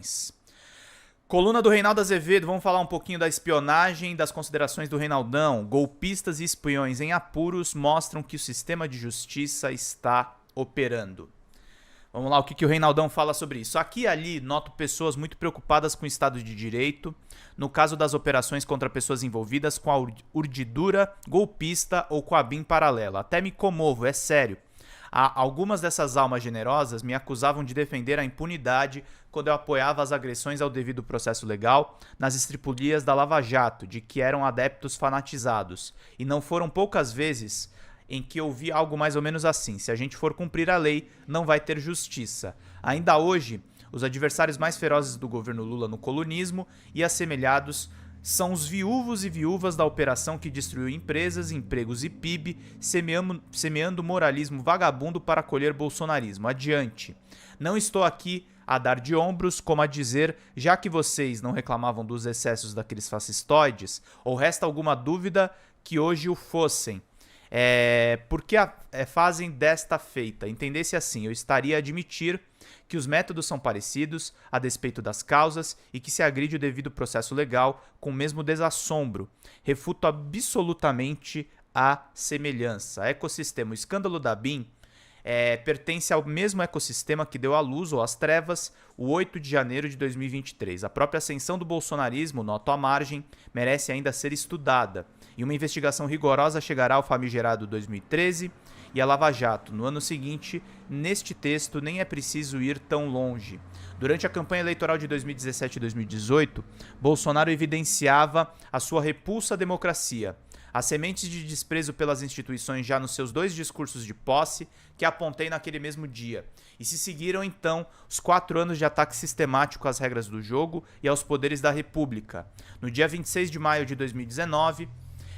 espiões. Coluna do Reinaldo Azevedo, vamos falar um pouquinho da espionagem, das considerações do Reinaldão. Golpistas e espiões em apuros mostram que o sistema de justiça está operando. Vamos lá, o que o Reinaldão fala sobre isso. Aqui e ali, noto pessoas muito preocupadas com o Estado de Direito, no caso das operações contra pessoas envolvidas com a urdidura golpista ou com a BIM paralela. Até me comovo, é sério. Algumas dessas almas generosas me acusavam de defender a impunidade quando eu apoiava as agressões ao devido processo legal nas estripulias da Lava Jato, de que eram adeptos fanatizados. E não foram poucas vezes em que eu vi algo mais ou menos assim: se a gente for cumprir a lei, não vai ter justiça. Ainda hoje, os adversários mais ferozes do governo Lula no colunismo e assemelhados são os viúvos e viúvas da operação que destruiu empresas, empregos e PIB, semeando moralismo vagabundo para colher bolsonarismo. Adiante. Não estou aqui a dar de ombros, como a dizer, já que vocês não reclamavam dos excessos daqueles fascistoides, ou resta alguma dúvida que hoje o fossem. Por que fazem desta feita? Entendesse assim, eu estaria a admitir que os métodos são parecidos, a despeito das causas, e que se agride o devido processo legal com o mesmo desassombro. Refuto absolutamente a semelhança. Ecossistema. O escândalo da BIM pertence ao mesmo ecossistema que deu à luz ou às trevas o 8 de janeiro de 2023. A própria ascensão do bolsonarismo, noto à margem, merece ainda ser estudada, e uma investigação rigorosa chegará ao famigerado 2013 e a Lava Jato. No ano seguinte, neste texto, nem é preciso ir tão longe. Durante a campanha eleitoral de 2017 e 2018, Bolsonaro evidenciava a sua repulsa à democracia, as sementes de desprezo pelas instituições já nos seus 2 discursos de posse que apontei naquele mesmo dia. E se seguiram então os 4 anos de ataque sistemático às regras do jogo e aos poderes da República. No dia 26 de maio de 2019,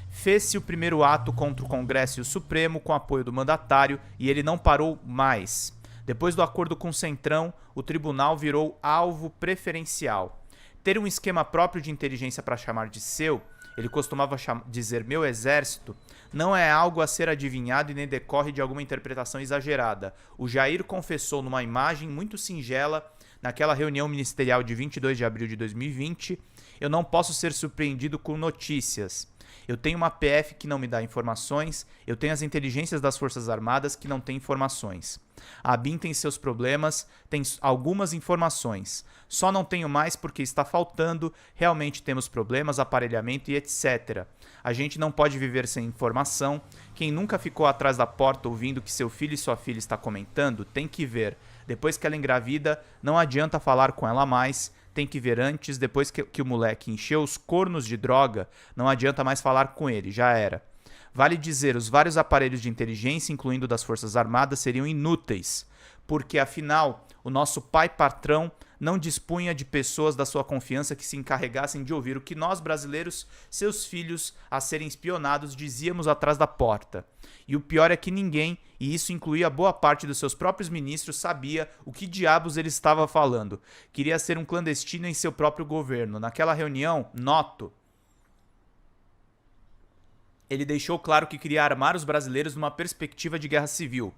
fez-se o primeiro ato contra o Congresso e o Supremo com apoio do mandatário e ele não parou mais. Depois do acordo com o Centrão, o tribunal virou alvo preferencial. Ter um esquema próprio de inteligência para chamar de seu, ele costumava dizer meu exército, não é algo a ser adivinhado e nem decorre de alguma interpretação exagerada. O Jair confessou numa imagem muito singela, naquela reunião ministerial de 22 de abril de 2020, eu não posso ser surpreendido com notícias. Eu tenho uma PF que não me dá informações, eu tenho as inteligências das Forças Armadas que não têm informações. A BIM tem seus problemas, tem algumas informações. Só não tenho mais porque está faltando, realmente temos problemas, aparelhamento e etc. A gente não pode viver sem informação. Quem nunca ficou atrás da porta ouvindo que seu filho e sua filha está comentando, tem que ver. Depois que ela engravida, não adianta falar com ela mais, tem que ver antes, depois que o moleque encheu os cornos de droga, não adianta mais falar com ele, já era. Vale dizer, os vários aparelhos de inteligência, incluindo das Forças Armadas, seriam inúteis, porque afinal, o nosso pai patrão não dispunha de pessoas da sua confiança que se encarregassem de ouvir o que nós, brasileiros, seus filhos, a serem espionados, dizíamos atrás da porta. E o pior é que ninguém, e isso incluía boa parte dos seus próprios ministros, sabia o que diabos ele estava falando. Queria ser um clandestino em seu próprio governo. Naquela reunião, noto, ele deixou claro que queria armar os brasileiros numa perspectiva de guerra civil.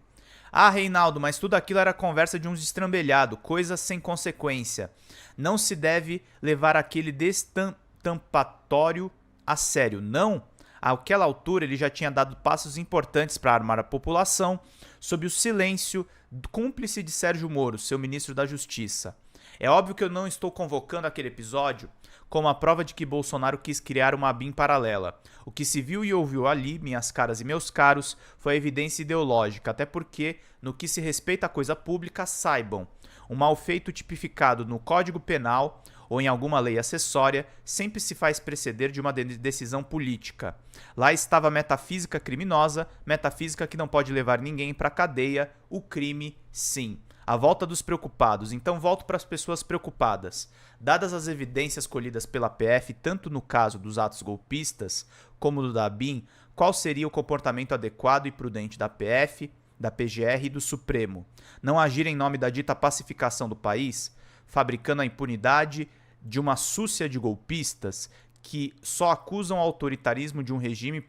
Ah, Reinaldo, mas tudo aquilo era conversa de uns destrambelhado, coisa sem consequência. Não se deve levar aquele destampatório a sério, não? Àquela altura ele já tinha dado passos importantes para armar a população, sob o silêncio cúmplice de Sérgio Moro, seu ministro da Justiça. É óbvio que eu não estou convocando aquele episódio como a prova de que Bolsonaro quis criar uma BIM paralela. O que se viu e ouviu ali, minhas caras e meus caros, foi a evidência ideológica, até porque, no que se respeita à coisa pública, saibam, um malfeito tipificado no Código Penal ou em alguma lei acessória sempre se faz preceder de uma decisão política. Lá estava a metafísica criminosa, metafísica que não pode levar ninguém para a cadeia, o crime, sim. A volta dos preocupados. Então volto para as pessoas preocupadas. Dadas as evidências colhidas pela PF, tanto no caso dos atos golpistas como do da BIM, qual seria o comportamento adequado e prudente da PF, da PGR e do Supremo? Não agir em nome da dita pacificação do país, fabricando a impunidade de uma súcia de golpistas que só acusam o autoritarismo de um regime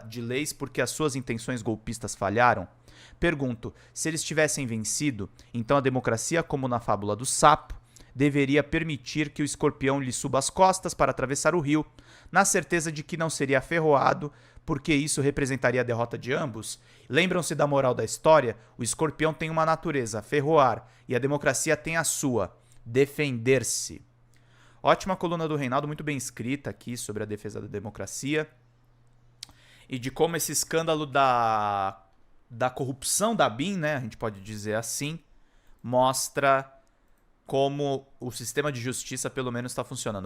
de leis porque as suas intenções golpistas falharam? Pergunto, se eles tivessem vencido, então a democracia, como na fábula do sapo, deveria permitir que o escorpião lhe suba as costas para atravessar o rio, na certeza de que não seria aferroado, porque isso representaria a derrota de ambos? Lembram-se da moral da história? O escorpião tem uma natureza, ferroar, e a democracia tem a sua, defender-se. Ótima coluna do Reinaldo, muito bem escrita aqui sobre a defesa da democracia e de como esse escândalo da corrupção da BIM, né, a gente pode dizer assim, mostra como o sistema de justiça pelo menos está funcionando.